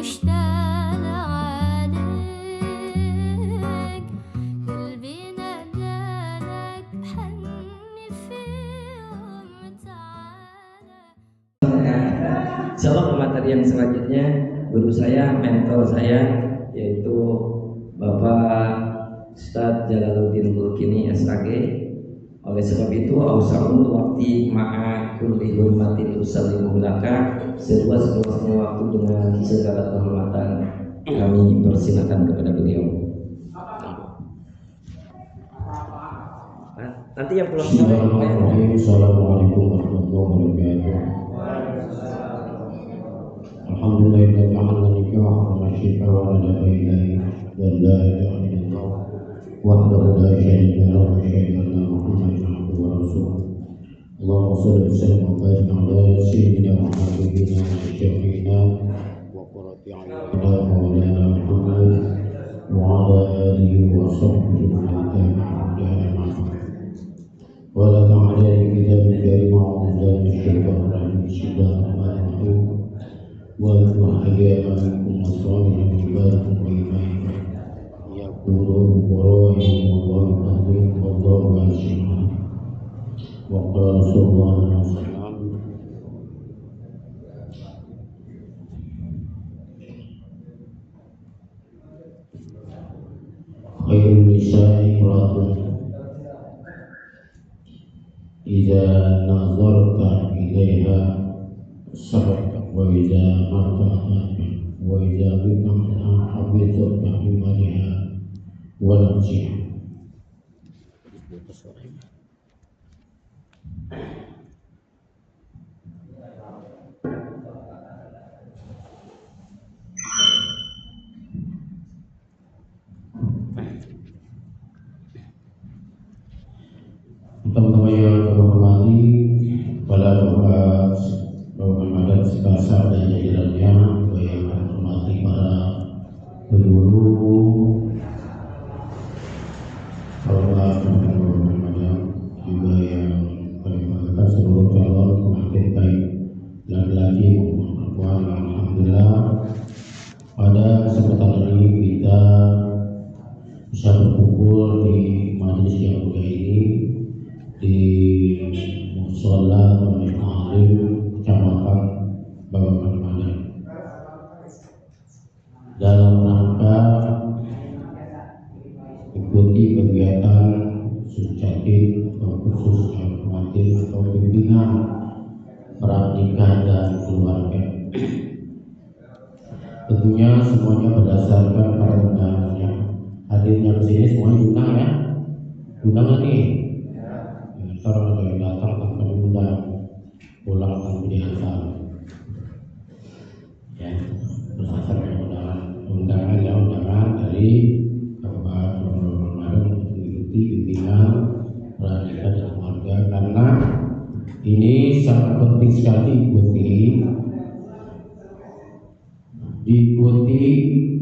مشتاق عليك قلبي نادالك حني في يوم تعالى. Insyaallah pemateri yang selanjutnya guru saya, mentor saya yaitu Bapak Ustadz Jalaluddin Mulkini SAG. Oleh sebab itu ausaul waktu ma'a kulli hurmatin usallimu laka, seluas-luasnya waktu dengan segala kehormatan kami persilakan kepada beliau. Nanti yang pulang Assalamualaikum warahmatullahi wabarakatuh. Alhamdulillah ta'ala nikah wa syifa wa la ilaha illallah wahdahu la syarika lahu wa asyhadu anna Muhammadan abduhu wa rasuluh. Allahumma shalli wa sallim wa barik ala sayyidina wa habibina wa syafiina wa qurrati a'yunina maulana Muhammad wa ala alihi wa sahbihi wa sallam. ولا تعالى الكتاب الكريم أعوذ بالله من الشيطان الرجيم بسم الله الرحمن الرحيم واذكر أيام منكم وصالح عبادكم وإيمانكم يقولوا قرائهم والله عظيم والله واسع وقال صلى الله عليه وسلم خير النساء امرأة إذا نظرت إليها سرت وإذا مرت وإذا بكمتها حفظت بمالها ونفسها. Teman-teman yang terhormati, pada Bapak Madad Sekasa dan jajarannya, yang terhormati para pengguru, Bapak Madad, juga yang terhormat seluruh calon pengantin baik laki-laki maupun perempuan. Alhamdulillah, pada kesempatan ini kita bisa berkumpul di majelis yang mulia ini di Mushola Alim Kecamatan Babakan Madad dalam rangka ikuti kegiatan sucatin atau khusus pengantin atau bimbingan pernikahan dan keluarga. Tentunya semuanya berdasarkan perundangannya. Hadirnya ke sini semuanya diundang ya, undangan nih. Kalau ada yang datang tanpa diundang, pulang tanpa diantar, ya berdasarkan undangan dari Bapak Ramadan untuk mengikuti bimbingan pernikahan dan keluarga, karena ini sangat penting sekali diikuti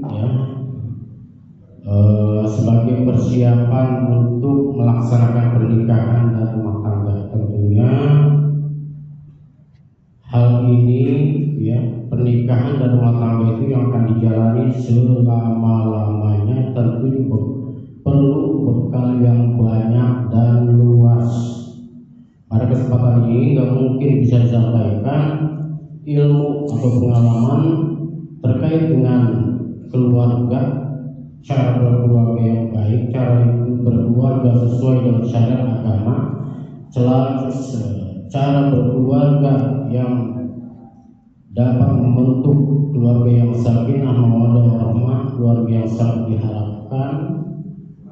ya, sebagai persiapan untuk melaksanakan pernikahan dan rumah tangga. Tentunya hal ini ya, pernikahan dan rumah tangga itu yang akan dijalani selama-lamanya, tentunya perlu bekal yang banyak dan luas. Pada kesempatan ini nggak mungkin bisa disampaikan ilmu atau pengalaman terkait dengan keluarga, cara berkeluarga yang baik, cara berkeluarga sesuai dengan syariat agama, cara berkeluarga yang dapat membentuk keluarga yang sakinah mawaddah warahmah, keluarga yang sangat diharapkan,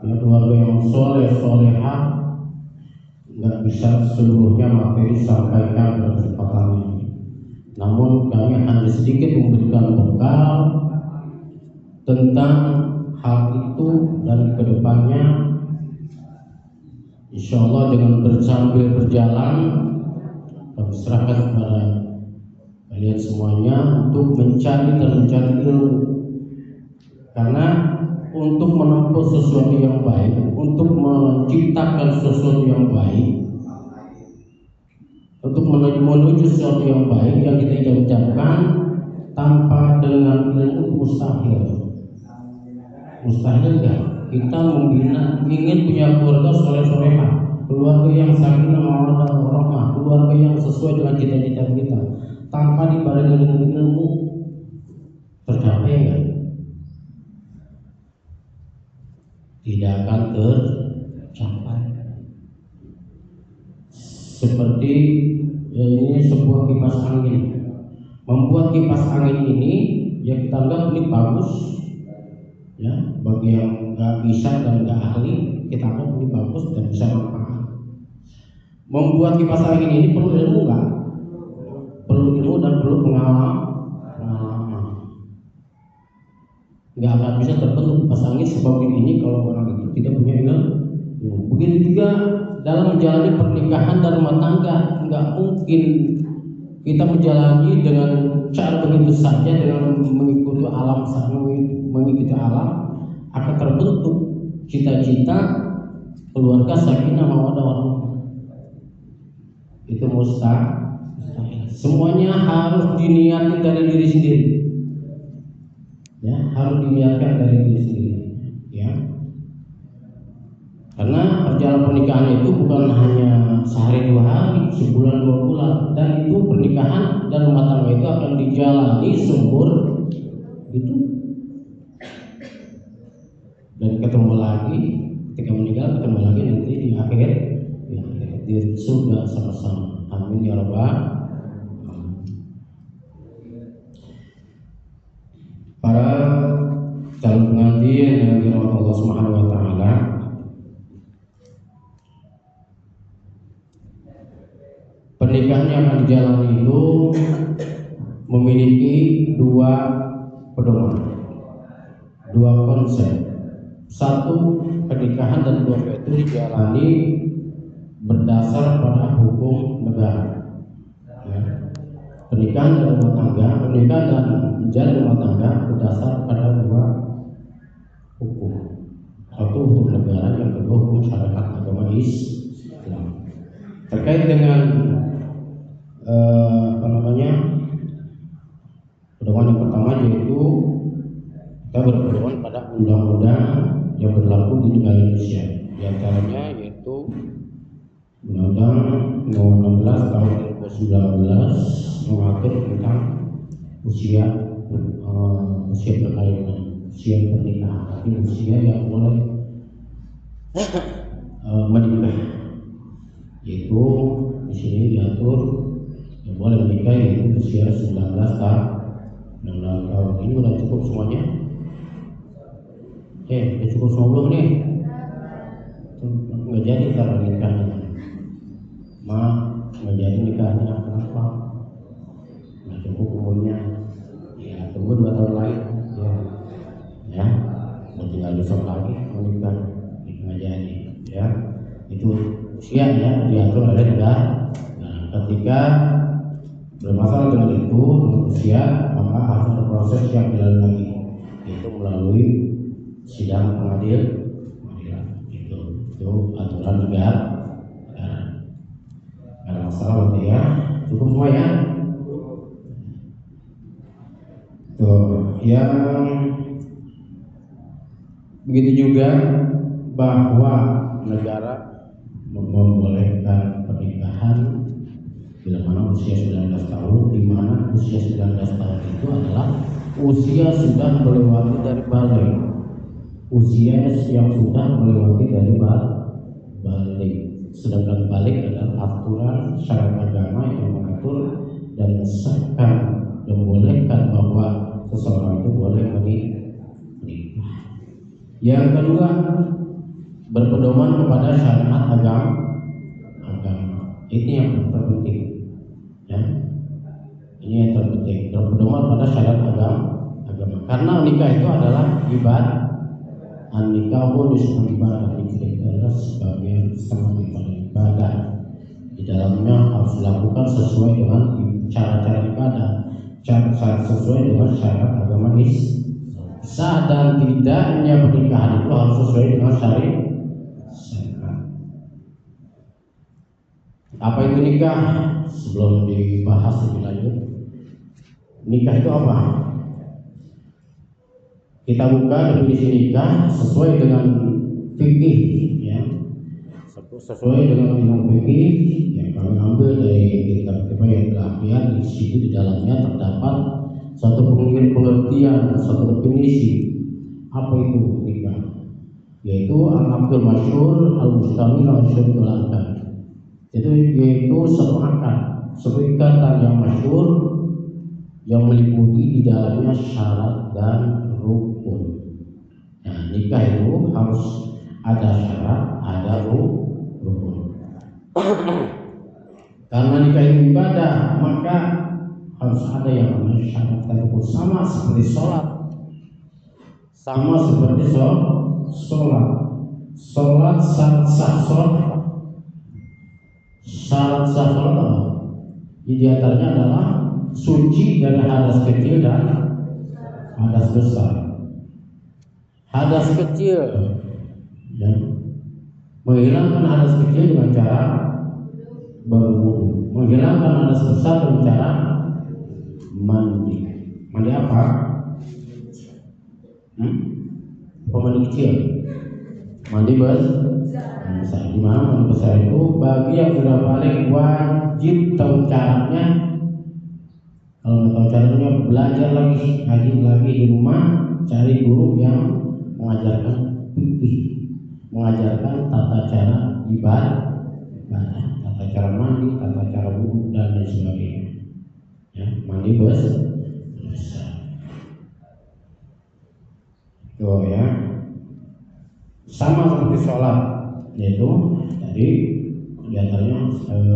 ya, keluarga yang soleh-solehah. Nggak bisa seluruhnya materi sampaikan pada kesempatan ini. Namun kami hanya sedikit memberikan bekal tentang hal itu, dan kedepannya insya Allah dengan sambil berjalan kami serahkan kepada kalian semuanya untuk mencari ilmu, karena untuk menempuh sesuatu yang baik, untuk menciptakan sesuatu yang baik, untuk menuju sesuatu yang baik yang kita ucapkan tanpa dengan ilmu mustahil. Mustahil enggak? Kita membina, ingin punya keluarga soleh-solehah, keluarga yang sakinah mawaddah warahmah, keluarga yang sesuai dengan cita-cita kita, tanpa dibarengi dengan ilmu, tercapai enggak? Tidak akan tercapai. Seperti ini sebuah kipas angin. Membuat kipas angin ini ya kita anggap ini bagus, ya bagi yang nggak bisa dan nggak ahli kita anggap ini bagus dan bisa manfaat. Membuat kipas angin ini perlu ilmu nggak? Perlu ilmu dan perlu pengalaman. Nggak akan bisa terbentuk kipas angin seperti ini kalau orang itu tidak punya ilmu. Begitu juga dalam menjalani pernikahan dan rumah tangga, nggak mungkin kita menjalani dengan cara begitu saja dengan mengikuti alam, mengikuti alam akan terbentuk cita-cita keluarga sakinah mawaddah warahmah. Itu mustahil. Semuanya harus diniatkan dari diri sendiri. Ya, harus diniatkan dari diri sendiri. Ya. Karena perjalanan pernikahan itu bukan hanya sehari dua hari, sebulan dua bulan, dan itu pernikahan dan rumah tangga itu akan dijalani seumur itu. Dan ketemu lagi ketika meninggal, ketemu lagi nanti di akhir di surga sama-sama. Amin ya rabbal alamin. Para calon pengantin yang dirahmati Allah Subhanahu wa taala, pernikahan yang akan dijalani itu memiliki dua pedoman, dua konsep. Satu, pernikahan dan keluarga itu dijalani berdasar pada hukum negara. Ya. Pernikahan dan rumah tangga, pernikahan dan menjalin rumah tangga berdasar pada dua hukum. Satu hukum negara, yang kedua hukum syariat agama Islam. Terkait dengan pedoman yang pertama yaitu kita berpedoman pada undang-undang yang berlaku di negara Indonesia. Di antaranya yaitu Undang-Undang Nomor 16 Tahun 2019 mengatur tentang usia perkawinan, usia pernikahan, tapi usia yang boleh menikah. Yaitu di sini diatur yang boleh menikah yaitu usia 19 tahun. Ini udah cukup semuanya? Udah cukup semua belum nih? Nggak jadi kalau nikahnya. Nggak jadi nikahnya, kenapa? Nggak cukup umurnya. Ya tunggu 2 tahun lagi. Ya, mau tinggal besok lagi mau nikah, nggak jadi. Ya, itu usia ya diatur oleh negara. Nah, ketika bermasalah dengan itu dengan usia, maka harus ada proses yang dilalui, yaitu melalui sidang pengadilan. Itu aturan negara. Ada masalah berarti ya. Cukup semua ya. Tuh, yang begitu juga bahwa negara membolehkan pernikahan bila mana usia 19 tahun, di mana usia 19 tahun itu adalah usia sudah melewati dari balik, usia yang sudah melewati dari balik. Sedangkan balik adalah aturan syariat agama yang mengatur dan mengesahkan dan membolehkan bahwa seseorang itu boleh menikah. Yang kedua, berpedoman kepada syariat agama. Ini yang terpenting. Ya. Ini yang terpenting. Berpedoman pada syariat agama. Karena nikah itu adalah ibadah. Nikah pun disebut ibadah. Nikah adalah sebagai setengah ibadah. Di dalamnya harus dilakukan sesuai dengan cara-cara ibadah, sesuai dengan syariat agama Islam. Sah dan tidaknya pernikahan itu harus sesuai dengan syariat. Apa itu nikah? Sebelum dibahas lebih lanjut, Nikah itu apa? Kita buka definisi nikah sesuai dengan fikih, ya. Sesuai dengan ilmu fikih yang kami ambil dari kitab-kitab yang terakhir. Di situ di dalamnya terdapat satu pengertian, satu definisi apa itu nikah, yaitu al-aqdul masyhur al-mustamil ala syurutil arkan. Yaitu satu akad, satu ikatan yang masyhur yang meliputi di dalamnya syarat dan rukun. Nah, nikah itu harus ada syarat, ada rukun. Karena nikah itu ibadah, maka harus ada yang namanya syarat dan rukun. Sama seperti sholat, sama seperti sholat. Sholat syarat sah sholat, syarat sah sholat apa? Di antaranya adalah suci dari hadas kecil dan hadas besar. Hadas kecil, ya, menghilangkan hadas kecil dengan cara berwudu, menghilangkan hadas besar dengan cara mandi. Mandi apa? Mandi kecil, mandi besar. Di mana mandi besar itu bagi yang sudah balik wajib tahu caranya. Kalau nggak tahu caranya, belajar lagi, ngaji lagi di rumah, cari guru yang mengajarkan fikih, mengajarkan tata cara ibadah, tata cara mandi, tata cara wudu dan lain sebagainya. Ya, mandi besar. Tuh ya, sama seperti sholat, yaitu tadi diantaranya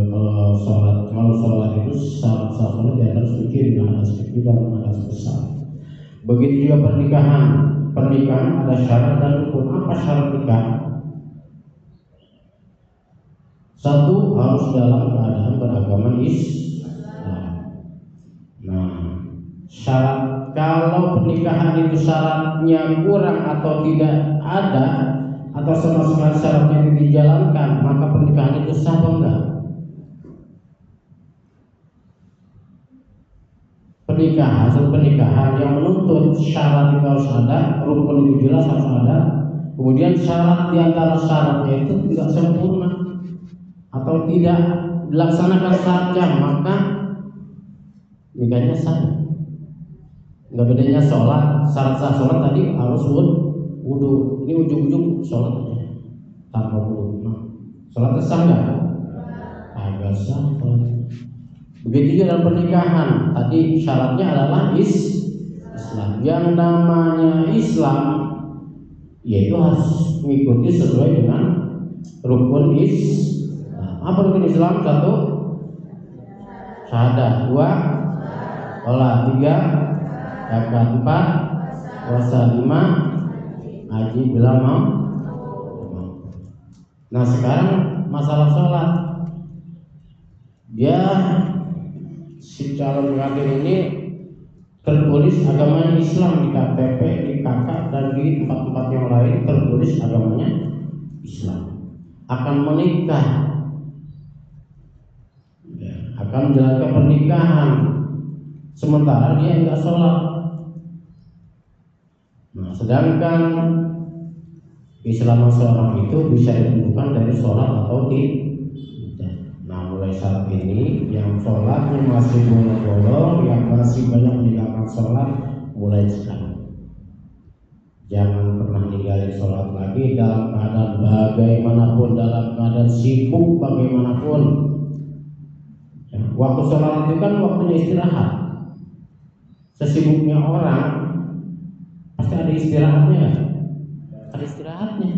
kalau sholat itu sholat diantara suci dengan hadas kecil dan hadas besar. Begitu juga pernikahan ada syarat dan rukun. Apa syarat nikah? Satu, harus dalam keadaan beragama Islam. Nah, syarat kalau pernikahan itu syaratnya kurang atau tidak ada, atau sama sekali syaratnya tidak dijalankan, maka pernikahan itu sah atau enggak? Pernikahan yang menuntut syarat itu harus ada, rukun itu jelas harus ada, kemudian syarat di antara syaratnya itu tidak sempurna atau tidak dilaksanakan syaratnya, maka nikahnya sah. Enggak bedanya sholat, syarat sah sholat tadi harus wudu, ini ujung-ujung sholat aja tanpa wudu. Nah, sholat sah nggak? Agak sah sholat. Begitu juga dalam pernikahan, tadi syaratnya adalah Islam. Yang namanya Islam, yaitu harus mengikuti sesuai dengan rukun Islam. Apa rukun Islam? Satu, syahadat. Dua, sholat. Tiga, zakat. Empat, puasa. Lima, haji bila mau. Nah, sekarang masalah sholat, dia si calon pengantin ini tertulis agamanya Islam di KTP, di KK dan di tempat-tempat yang lain tertulis agamanya Islam. Akan menikah, ya, akan menjalankan pernikahan, sementara dia enggak sholat. Nah, sedangkan Islam seorang itu bisa ditentukan dari sholat atau tidak. Nah, mulai saat ini yang sholatnya masih bolong-bolong, yang masih banyak meninggalkan sholat, mulai sekarang jangan pernah ninggalin sholat lagi dalam keadaan bagaimanapun, dalam keadaan sibuk bagaimanapun. Ya, waktu sholat itu kan waktunya istirahat. Sesibuknya orang pasti ada istirahatnya, ada istirahatnya.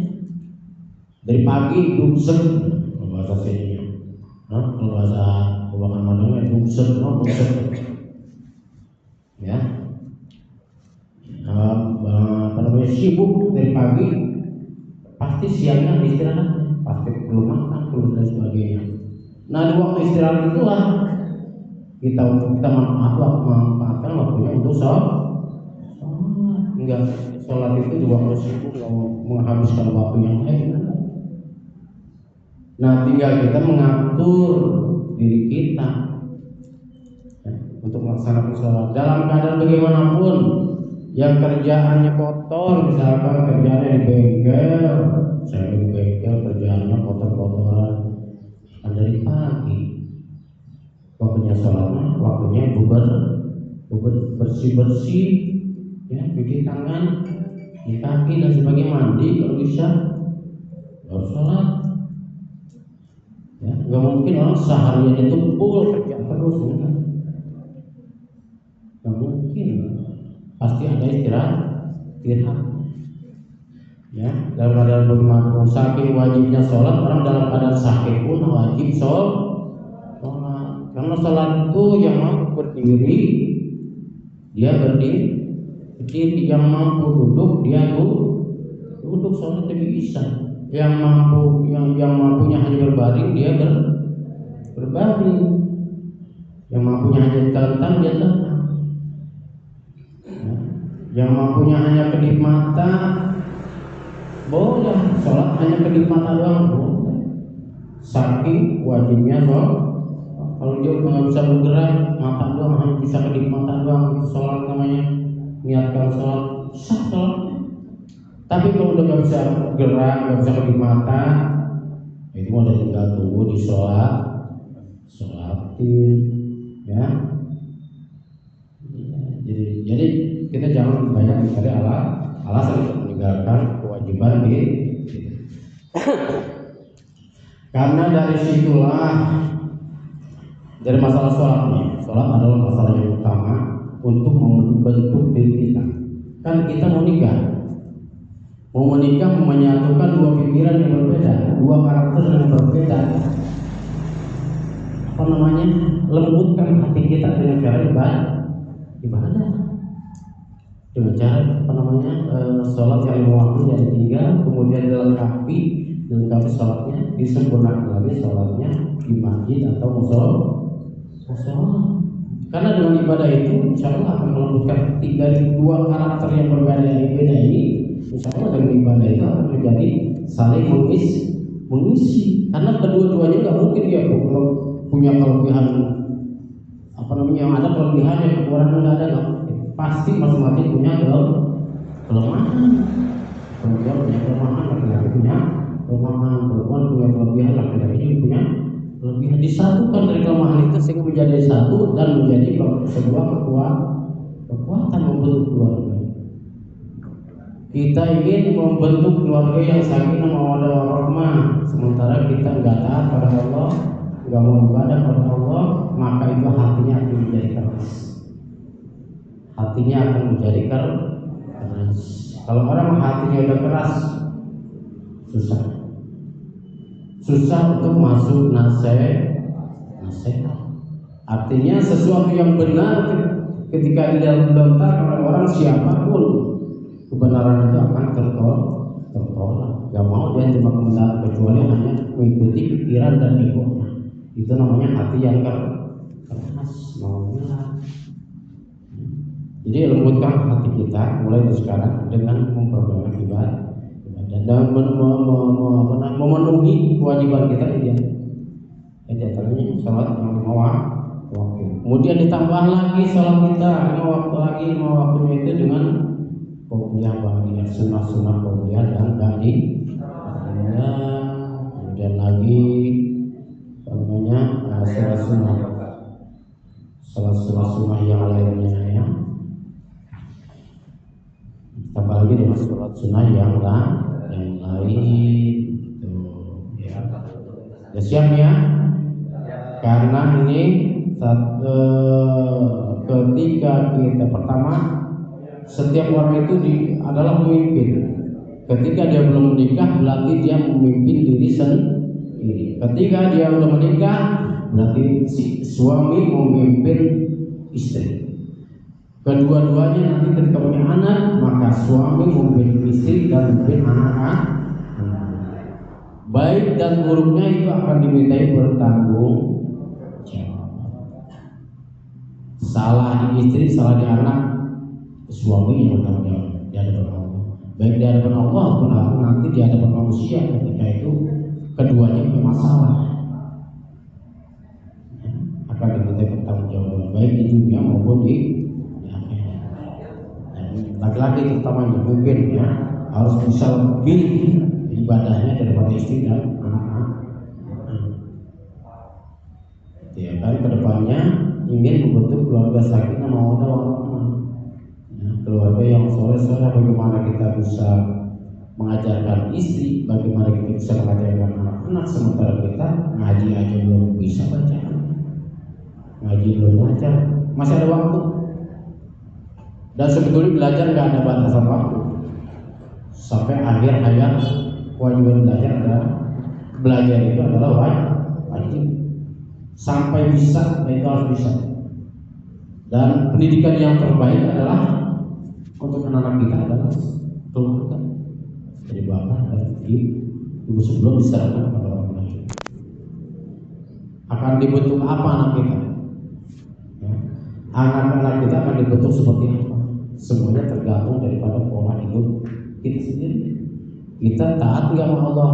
Dari pagi dusek, bahasa sini. Kalau bahasa kebanyakan Madangnya dusek, ya. Apa namanya, sibuk dari pagi, pasti siangnya istirahat, pasti belum makan, belum dan sebagainya. Nah, di waktu istirahat itulah kita manfaatkan waktunya untuk sholat. Enggak, sholat itu juga harus sibuk menghabiskan waktu yang lain. Nah, tinggal kita mengatur diri kita. untuk melaksanakan sholat dalam keadaan bagaimanapun. Yang kerjaannya kotor, misalkan kerjaannya di bengkel, saya di bengkel kerjaannya kotor-kotoran, kan dari pagi waktunya sholat, waktunya bersih-bersih, ya, cuci tangan, cuci kaki dan sebagainya, mandi kalau bisa, baru sholat. Ya, nggak mungkin orang seharian itu full kerja terus, ya. Nggak mungkin, pasti ada istirahat. Ya, dalam keadaan bermakmum saking wajibnya sholat, orang dalam keadaan sakit pun wajib sholat. Karena sholat itu yang mampu berdiri, dia berdiri, yang mampu duduk, dia duduk, sholat lebih bisa. Yang mampunya hanya berbaring, dia berbaring. Yang mampunya hanya terlentang, dia terlentang. Yang mampunya hanya kedip mata, boleh sholat hanya kedip mata doang, boleh. Saking wajibnya sholat. Kalau dia nggak bisa bergerak, mata doang, hanya bisa kedip mata doang, itu sholat namanya. Niatkan sholat, sah sholat. Tapi kalau udah nggak bisa bergerak, nggak bisa kedip mata, itu udah tinggal tunggu di sholatin, ya. Jadi kita jangan banyak mencari alasan untuk meninggalkan kewajiban karena dari situlah, dari masalah sholatnya. Sholat adalah masalah yang utama untuk membentuk diri kita. Kan kita mau menikah menyatukan dua pikiran yang berbeda, dua karakter yang berbeda. Lembutkan hati kita dengan cara ibadah. Dengan cara sholat yang lima waktu yang tinggal, kemudian dilengkapi sholatnya, disempurnakan lagi sholatnya di masjid atau musola. Karena dengan ibadah itu insya Allah akan melembutkan dari dua karakter yang berbeda ini. Insya Allah dengan ibadah itu akan menjadi saling mengisi. Karena kedua-duanya nggak mungkin dia punya kelebihan yang ada kelebihannya, kekurangan nggak ada. Pasti masing-masing punya kelemahan. Perempuan punya kelemahan, laki-laki punya kelemahan. Perempuan punya kelebihan, laki-laki punya kelebihan. Disatukan dari kelemahan itu sehingga menjadi satu dan menjadi sebuah kekuatan membentuk keluarga. Kita ingin membentuk keluarga yang sakinah mawaddah warahmah, sementara kita nggak taat pada Allah, nggak mau ibadah pada Allah, maka itu hatinya akan menjadi keras. Hatinya akan menjadi keras. Kalau orang hatinya udah keras, susah untuk masuk nasihat. Artinya sesuatu yang benar ketika dilontarkan oleh orang siapapun, kebenaran itu akan tertolak. Gak mau dia terima kebenaran kecuali hanya mengikuti pikiran dan egonya. Itu namanya hati yang keras. Jadi lembutkan hati kita mulai dari sekarang dengan memperbanyak ibadah dan memenuhi kewajiban kita ini. Jadi antaranya sholat yang lima waktu. Kemudian ditambah lagi sholat kita lima waktunya itu dengan qobliyah ba'diyah, sunnah qobliyah dan ba'diyah. Kemudian lagi sholat sunnah yang lainnya, ya. Tambah lagi dengan sholat sunnah yang lain itu, ya. Ya, siap ya? Karena ini ketika kita pertama, setiap orang itu adalah pemimpin. Ketika dia belum menikah, berarti dia memimpin diri sendiri. Ketika dia sudah menikah, berarti si suami memimpin istri. Kedua-duanya nanti ketika punya anak, maka suami memimpin istri dan memimpin anak-anak. Baik dan buruknya itu akan dimintai bertanggung jawab. Salah di istri, salah di anak, suami yang bertanggung jawab di hadapan Allah. Baik di hadapan Allah maupun nanti di hadapan manusia ketika itu keduanya punya masalah, akan dimintai bertanggung jawab. Baik di dunia maupun di akhirat. Laki-laki terutama yang mungkin ya harus bisa lebih ibadahnya daripada istri dan anak-anak. Ya kan kedepannya ingin membentuk keluarga sakinah mawaddah warahmah. Ya, keluarga yang soleh-soleh, bagaimana kita bisa mengajarkan istri, bagaimana kita bisa mengajarkan anak-anak sementara kita ngaji aja belum bisa baca, ngaji belum baca, masih ada waktu. Dan sebetulnya belajar nggak ada batasan waktu. Sampai akhir hayat kewajiban belajar itu adalah wajib. Sampai bisa, itu harus bisa. Dan pendidikan yang terbaik adalah untuk anak-anak kita adalah keluarga. Jadi bapak dan ibu sebelum diserahkan kepada orang lain. Akan dibentuk apa anak kita? Ya. Anak-anak kita akan dibentuk seperti apa? Semuanya tergantung daripada pola hidup kita sendiri. Kita taat nggak sama Allah?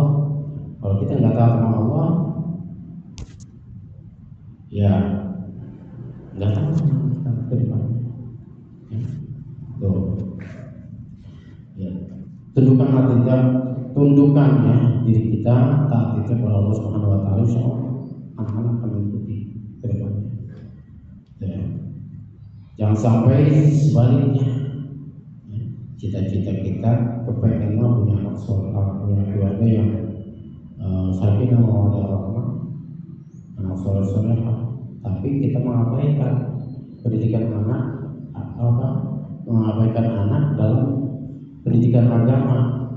Kalau kita nggak taat sama Allah, ya nggak tahu ke depan. Tuh, ya. Tundukkan ya diri kita, taat kita kepada Allah Subhanahu Wa Taala. Insyaallah anak-anak akan mengikuti ke depannya. Ya. Jangan sampai sebaliknya. Ya. Cita-cita kita kepengen punya anak soleh, punya keluarga yang sakinah mawaddah warahmah, anak soleh-soleh, tapi kita mengabaikan pendidikan anak, mengabaikan anak dalam pendidikan agama,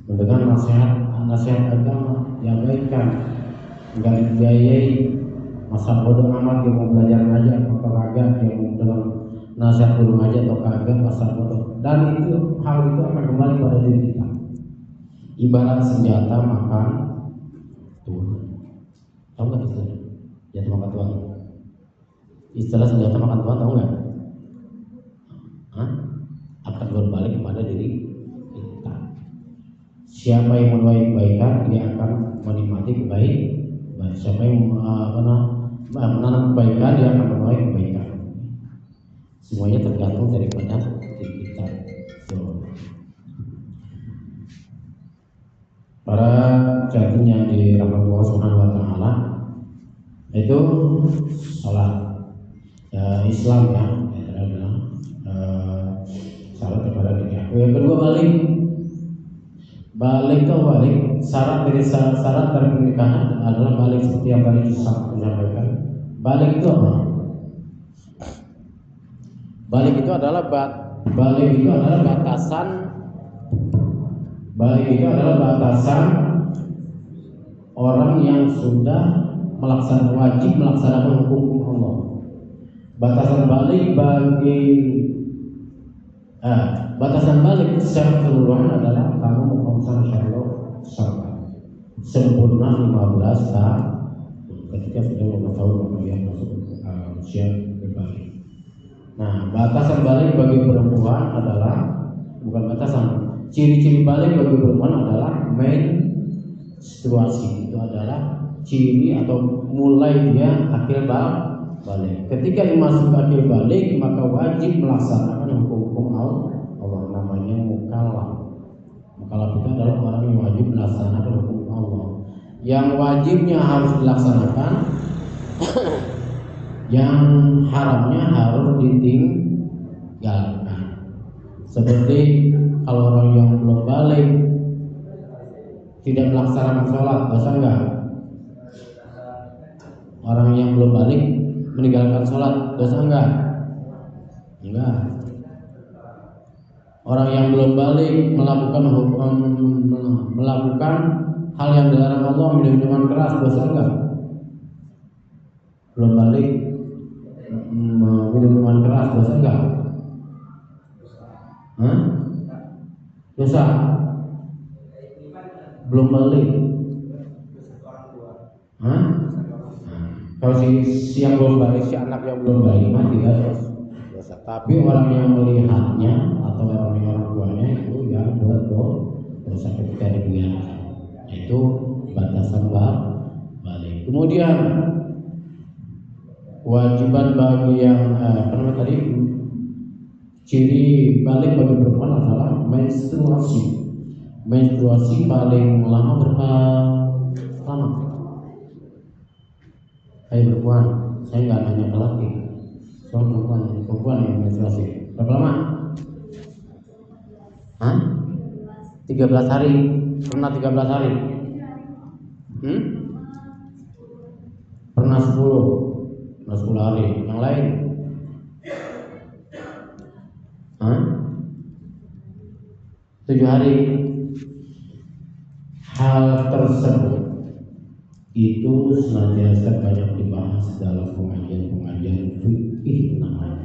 mendengar nasihat agama diabaikan, enggak dibiayai, masa bodoh amat dia mau belajar aja atau kagak, dia mau dengar nasihat guru aja atau kagak, masa bodoh. Dan itu hal itu akan kembali pada diri kita. Ibarat senjata makan tuan. Tahu nggak istilah senjata makan tuan? Istilah senjata makan tuan tahu nggak? Akan berbalik kepada diri kita. Siapa yang menuai kebaikan, dia akan menikmati kebaikan. Siapa yang menanam kebaikan, dia akan menuai kebaikan. Semuanya tergantung daripada diri kita. Para jatuh yang dirahmati Allah Subhanahu Wa Taala itu salat Islam ya, salat kepada diri aku. Yang kedua balik syarat dari pernikahan adalah balik seperti yang tadi saya sampaikan. Balik itu apa? Balik itu adalah batasan orang yang sudah wajib melaksanakan hukum Allah. Batasan balik secara keseluruhan adalah kamu mengkonsumsi syariat sempurna 15 tahun. Ketika sudah 15 tahun kemudian masuk usia berbalik. Nah, batasan balik bagi perempuan adalah ciri-ciri balik bagi perempuan adalah menstruasi. Itu adalah ciri atau mulai dia akhir balik. Ketika dimasuki akhir balik, maka wajib melaksanakan hukum-hukum Allah, namanya mukallaf. Mukallaf itu adalah orang yang wajib melaksanakan hukum Allah. Yang wajibnya harus dilaksanakan, yang haramnya harus ditinggalkan. Seperti kalau orang yang belum balik tidak melaksanakan sholat, dosa enggak? Orang yang belum balik meninggalkan sholat, dosa enggak? Enggak. Orang yang belum balik melakukan hal yang dilarang Allah, minum minuman keras, dosa enggak? Belum balik minum minuman keras, dosa enggak? Dosa. Belum balik. Kalau si yang belum balik, si anak yang belum balik mah tidak dosa. Tapi orang yang melihatnya atau orang tuanya itu yang dosa ketika dibiarkan. Itu batasan balik. Kemudian Kewajiban bagi yang apa namanya tadi, ciri balik bagi perempuan adalah menstruasi. Menstruasi paling lama berapa lama? Hai perempuan, saya nggak nanya ke laki, soal perempuan yang menstruasi berapa lama? Hah? 13 hari. Pernah 13 hari? Pernah 10. Pernah 10 hari. Yang lain? Hah? 7 hari. Hal tersebut itu senantiasa banyak dibahas dalam pengajian-pengajian fikih namanya.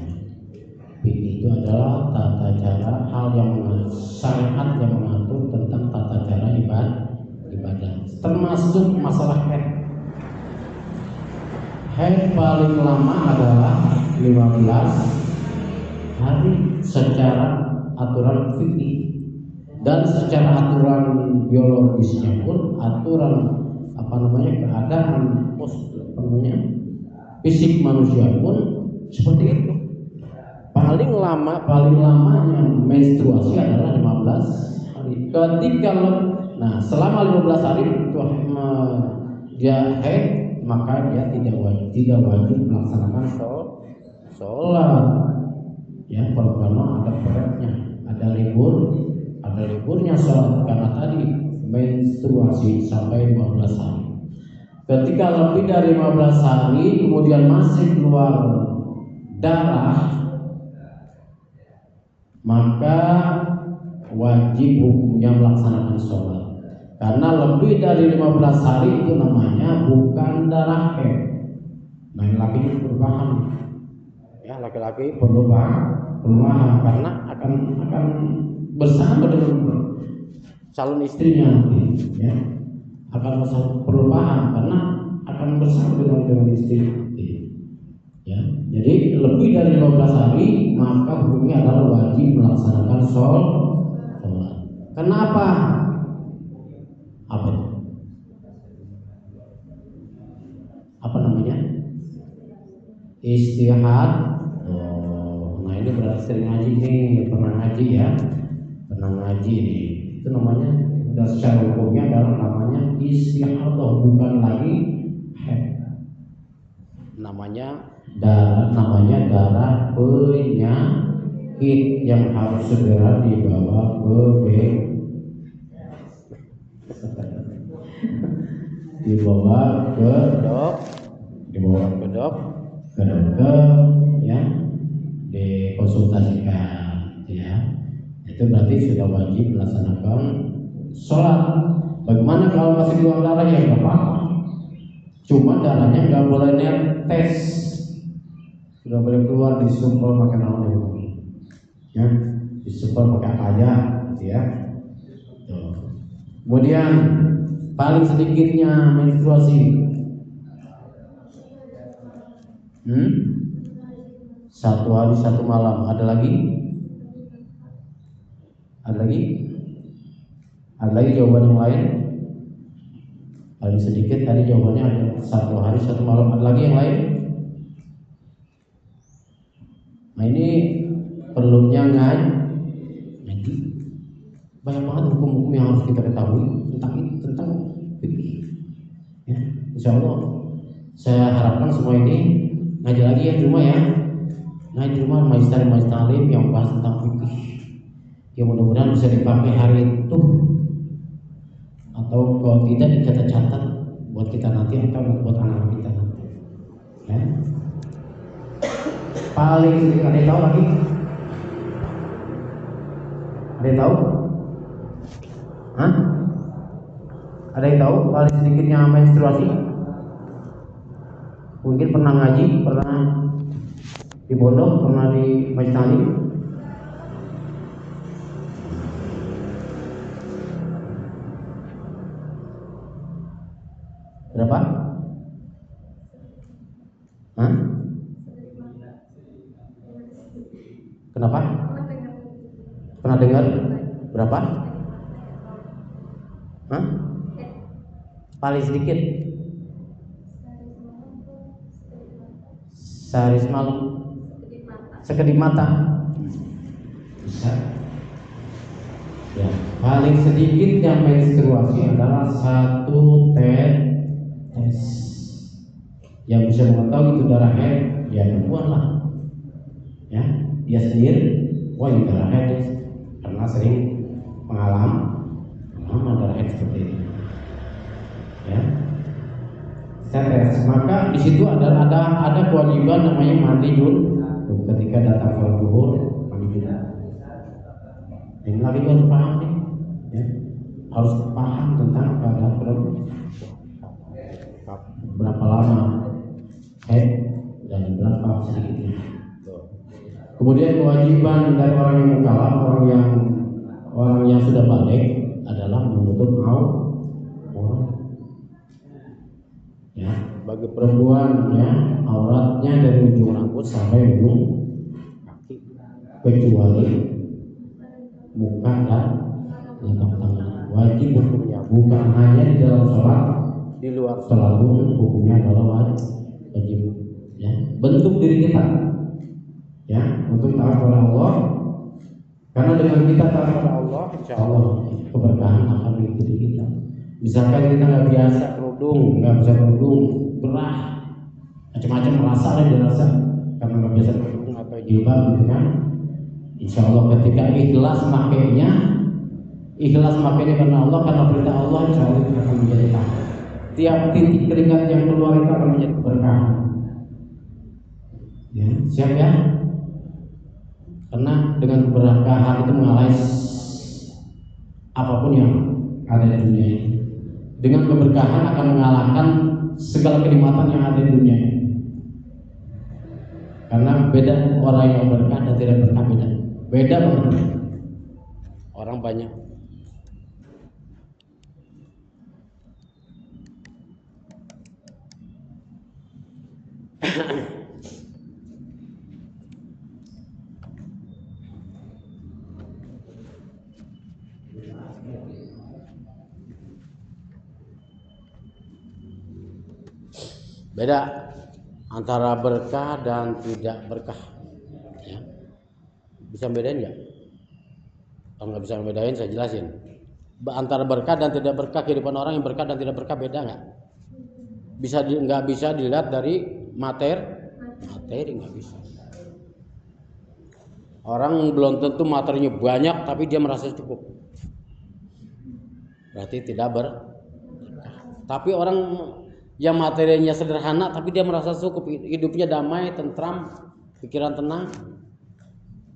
Fikih itu adalah tata cara hal yang syariat yang mengatur tentang tata cara ibadah, termasuk masalah haid. Haid paling lama adalah 15 hari secara aturan fikih. Dan secara aturan biologisnya pun, aturan keadaan fisik manusia pun seperti itu. Paling lamanya menstruasi adalah 15 hari. Selama 15 hari itu dia haid, maka dia tidak wajib melaksanakan sholat. Ya, kalau ada peretnya, ada liburnya sholat karena tadi menstruasi sampai 15 hari. Ketika lebih dari 15 hari kemudian masih keluar darah, maka wajib hukumnya melaksanakan sholat. Karena lebih dari 15 hari itu namanya bukan darah haid. Nah, laki-laki perlu paham. Ya, laki-laki perlu paham karena akan bersama dengan calon istrinya nanti, ya akan perlu paham karena akan bersama dengan istri nanti, ya. Jadi lebih dari 15 hari maka hukumnya adalah wajib melaksanakan sholat. Kenapa? Apa namanya? Istihad. Nah ini berarti sering ngaji nih, pernah ngaji ya. Itu namanya secara hukumnya adalah namanya istihadah, bukan lagi haid. Namanya darah penyakit yang harus segera dibawa ke dokter, ya, dikonsultasikan, ya. Itu berarti sudah wajib melaksanakan sholat. Bagaimana kalau masih keluar darah? Ya nggak apa-apa, cuma darahnya nggak boleh netes, nggak boleh keluar disumpel pakai naon ya, disumpel pakai apa aja, ya. Kemudian paling sedikitnya menstruasi 1 hari 1 malam. Ada lagi jawaban yang lain? Paling sedikit tadi jawabannya ada 1 hari 1 malam. Ada lagi yang lain? Nah ini perlunya ngaji. Banyak banget hukum-hukum yang harus kita ketahui tentang fikih. Ya, insya Allah saya harapkan semua ini ngaji lagi ya di rumah ya. Ngaji di rumah majelis taklim yang bahas tentang fikih. Ya mudah-mudahan bisa dipakai hari itu, atau kalau tidak dicatat-catat buat kita nanti atau buat anak kita nanti. Ya. Paling sedikit, ada yang tahu lagi? Ada yang tahu? Hah? Ada yang tahu paling sedikitnya menstruasi? Mungkin pernah ngaji, pernah di pondok, pernah di majelis taklim. Berapa? Hah? Kenapa? Pernah dengar? Berapa? Hah? Paling sedikit Sehari semalam sekedip mata bisa. Ya, paling sedikit yang menstruasi adalah 1 tetes. Yang bisa mengetahui itu darah haid ya perempuan lah. Ya, dia sendiri, wah ini darah haid karena sering pengalaman darah haid seperti itu. Ya, tetes. Maka di situ ada kewajiban namanya mandi junub ketika datang sholat zuhur, mandi junub. Ini lagi harus paham nih, ya. Harus paham tentang keadaan berapa lama haid dan berapa sedikitnya. Kemudian kewajiban dari orang yang mukallaf, orang yang sudah balik adalah menutup aurat. Ya, bagi perempuan ya auratnya dari ujung rambut sampai ujung kaki kecuali muka dan telapak tangan. Wajib hukumnya bukan hanya di dalam sholat, di luar sholat pun hukumnya adalah wajib. Ya, bentuk diri kita, ya, untuk taat kepada Allah. Karena dengan kita taat kepada Allah, insya Allah keberkahan akan mengikuti kita. Misalkan kita nggak biasa kerudung, nggak bisa kerudung, gerah, macam-macam merasa lah dirasa karena nggak biasa kerudung atau jilbab gitu kan. Insya Allah ketika ikhlas makainya karena Allah, karena perintah Allah, insya Allah itu akan menjadi taat. Tiap titik keringat yang keluar itu akan menjadi keberkahan. Ya, siap ya? Karena dengan keberkahan itu mengalahkan apapun yang ada di dunia ini. Dengan keberkahan akan mengalahkan segala kenikmatan yang ada di dunia ini. Karena beda orang yang berkah dan tidak berkah, beda banget. Orang banyak. Beda antara berkah dan tidak berkah. Ya. Bisa bedain nggak? Kalau nggak bisa bedain, saya jelasin. Antara berkah dan tidak berkah, kehidupan orang yang berkah dan tidak berkah beda nggak? Nggak bisa dilihat dari materi nggak bisa. Orang belum tentu materinya banyak, tapi dia merasa cukup. Berarti tidak berkah. Tapi orang yang materinya sederhana tapi dia merasa cukup, hidupnya damai, tentram, pikiran tenang,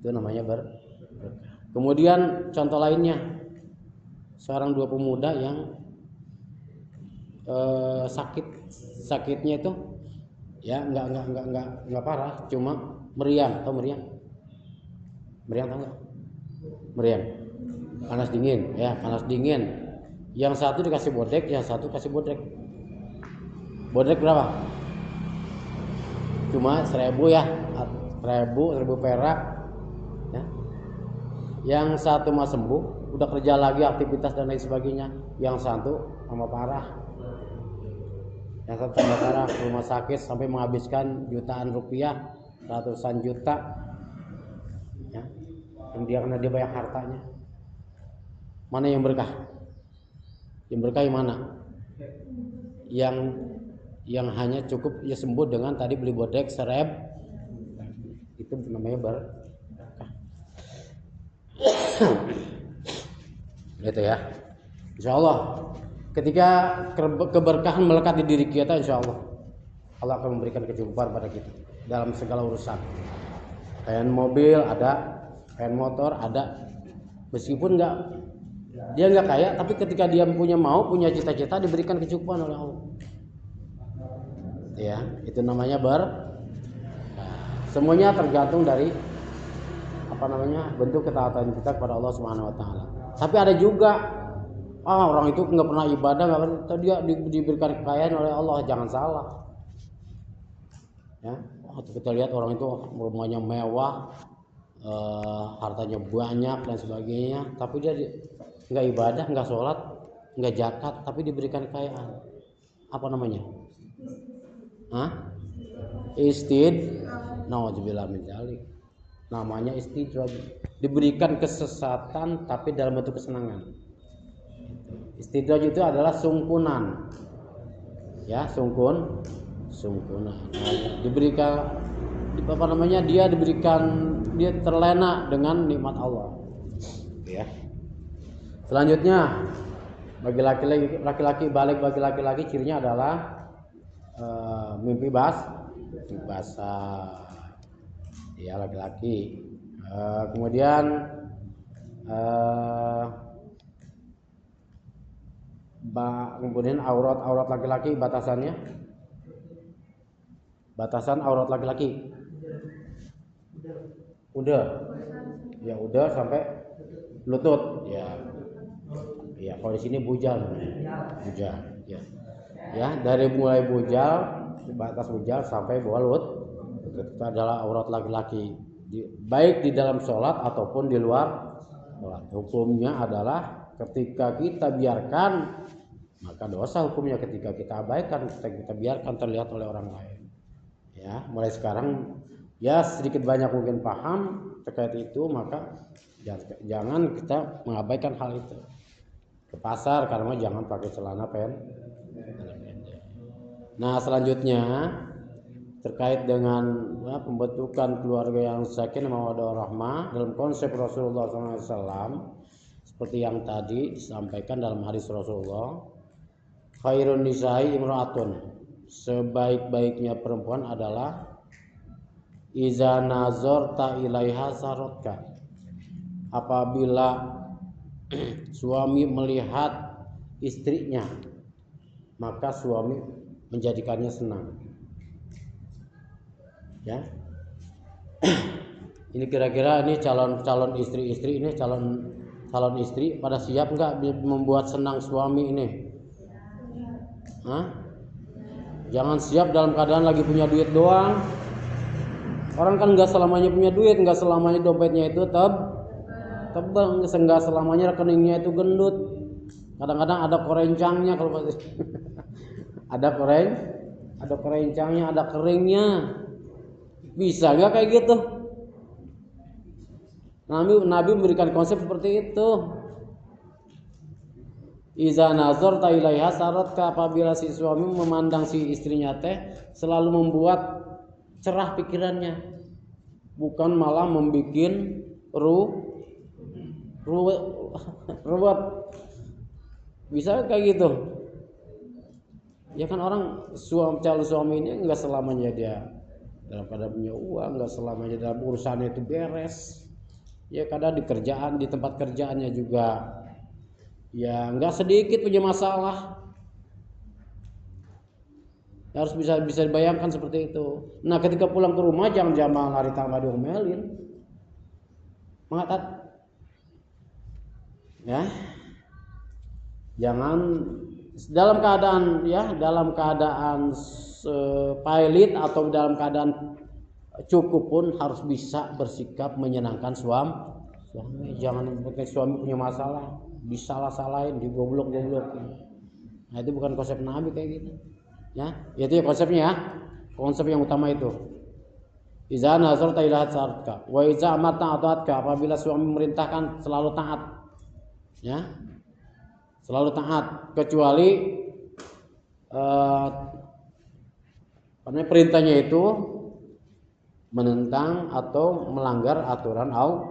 itu namanya berkah. Kemudian contoh lainnya, seorang dua pemuda yang sakitnya itu ya nggak parah, cuma meriang, tahu meriang tahu nggak? Meriang, panas dingin. Yang satu dikasih bodek, yang satu kasih bodek. Bodrek berapa? Cuma 1.000 ya, 1.000 perak. Ya. Yang satu mah sembuh, udah kerja lagi, aktivitas dan lain sebagainya. Yang satu tambah parah. Yang satu tambah parah, ke rumah sakit sampai menghabiskan jutaan rupiah, ratusan juta. Ya. Karena dia banyak hartanya. Mana yang berkah? Yang berkah yang mana? Yang hanya cukup ya sembuh dengan tadi beli bodek 1.000, itu namanya berkah. Gitu ya. Insya Allah ketika keberkahan melekat di diri kita, insya Allah Allah akan memberikan kecukupan pada kita dalam segala urusan. Kayak mobil ada, kayak motor ada, meskipun dia nggak kaya, tapi ketika dia punya cita-cita, diberikan kecukupan oleh Allah. Ya, itu namanya semuanya tergantung dari bentuk ketaatan kita kepada Allah Subhanahu wa taala. Tapi ada juga orang itu nggak pernah ibadah, dia diberikan kekayaan oleh Allah, jangan salah. Ya, kita lihat orang itu rumahnya mewah, hartanya banyak dan sebagainya, tapi dia nggak ibadah, nggak sholat, nggak zakat, tapi diberikan kekayaan. Apa namanya? Nauzubillah min dzalik. Namanya istidraj. Diberikan kesesatan tapi dalam bentuk kesenangan. Istidraj itu adalah sungkunan. Ya, sungkunan. Diberikan dia terlena dengan nikmat Allah. Ya. Selanjutnya bagi laki-laki cirinya adalah mimpi basah. Ya, laki-laki. Kemudian aurat laki-laki batasan aurat laki-laki udah sampai lutut ya kalau di sini bujal ya dari mulai batas bujal sampai bawah lutut itu adalah aurat laki-laki baik di dalam sholat ataupun di luar sholat. Hukumnya adalah ketika kita biarkan maka dosa hukumnya, ketika kita abaikan, kita biarkan terlihat oleh orang lain. Ya, mulai sekarang ya sedikit banyak mungkin paham terkait itu, maka jangan kita mengabaikan hal itu. Ke pasar karena jangan pakai celana pendek. Nah, selanjutnya terkait dengan pembentukan keluarga yang sakinah mawaddah warahmah dalam konsep Rasulullah SAW, seperti yang tadi disampaikan dalam hadis Rasulullah, khairun nisa'i imra'atun, sebaik-baiknya perempuan adalah iza nazarta ilaiha sarotka, apabila suami melihat istrinya maka suami menjadikannya senang. Ya, ini kira-kira ini calon istri-istri ini calon istri pada siap nggak membuat senang suami ini? Jangan siap dalam keadaan lagi punya duit doang. Orang kan nggak selamanya punya duit, nggak selamanya dompetnya itu tebal, nggak selamanya rekeningnya itu gendut. Kadang-kadang ada korencangnya kalau ada korencangnya, ada keringnya. Bisa nggak kayak gitu? Nabi memberikan konsep seperti itu. Iza nazarta ilaiha saratka, apabila si suami memandang si istrinya teh selalu membuat cerah pikirannya, bukan malah membikin ruwet. Bisa kayak gitu? Ya kan orang calon suami ini nggak selamanya dia dalam keadaan punya uang, nggak selamanya dalam urusannya itu beres. Ya kadang di tempat kerjaannya juga ya nggak sedikit punya masalah. Harus bisa dibayangkan seperti itu. Nah, ketika pulang ke rumah jangan lari tambah diomelin. Mengatakan ya, jangan dalam keadaan pailit atau dalam keadaan cukup pun harus bisa bersikap menyenangkan suami. Jangan pakai suami punya masalah disalah-salahin, digoblok-goblok. Nah, itu bukan konsep Nabi kayak gitu. Ya, itu ya konsepnya ya. Konsep yang utama itu. Iza nazarta ila saratka wa iza amarta ata'atka, apabila suami memerintahkan selalu taat. Ya. Selalu taat kecuali perintahnya itu menentang atau melanggar aturan Allah.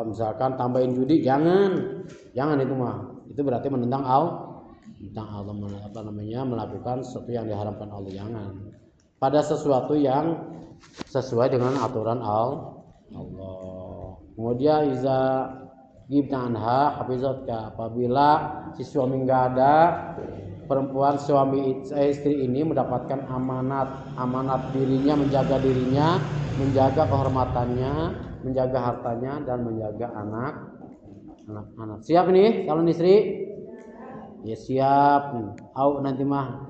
Misalkan tambahin judi, jangan itu mah. Itu berarti menentang Allah, melakukan sesuatu yang diharamkan Allah. Jangan pada sesuatu yang sesuai dengan aturan Allah. Kemudian iza gibna anha hafizatka, apabila si suami enggak ada, perempuan istri ini mendapatkan amanat dirinya, menjaga kehormatannya, menjaga hartanya, dan menjaga anak. Siap nih calon istri? Ya siap. Nanti mah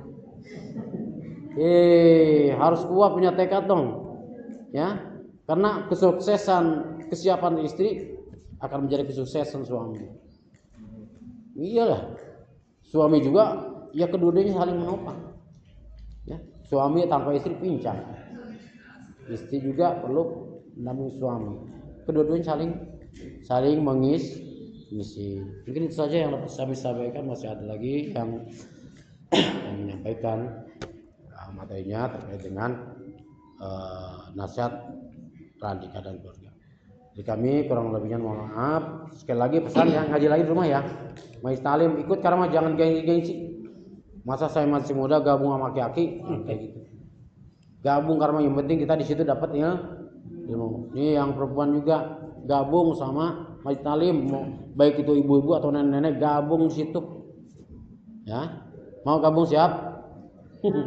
harus kuat, punya tekad dong. Ya, karena kesiapan istri akan menjadi kesuksesan suami. Iyalah, suami juga ya, keduanya saling menopang. Ya, Suami tanpa istri pincang. Istri juga perlu mendampingi suami. Kedua-duanya saling mengisi. Mungkin itu saja yang dapat kami sampaikan. Masih ada lagi yang menyampaikan materinya terkait dengan nasihat pernikah dan keluarga. Jadi kami kurang lebihnya mohon maaf. Sekali lagi pesan yang ngaji lagi di rumah ya. Majelis Talim ikut karena jangan gengsi. Masa saya masih muda gabung sama aki-aki kayak gitu. Gabung karena yang penting kita di situ dapat ya ilmu. Ini yang perempuan juga gabung sama Majelis Talim, baik itu ibu-ibu atau nenek-nenek gabung di situ. Ya. Mau gabung siap?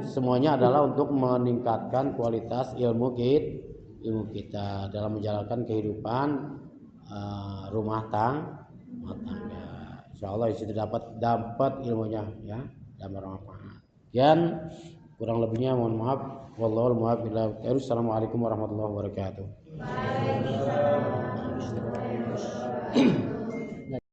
Semuanya adalah untuk meningkatkan kualitas ilmu kita dalam menjalankan kehidupan rumah tangga. Insyaallah itu dapat ilmunya ya dan bermanfaat. Dan kurang lebihnya mohon maaf. Wallahul muwaffiq. Assalamualaikum warahmatullahi wabarakatuh.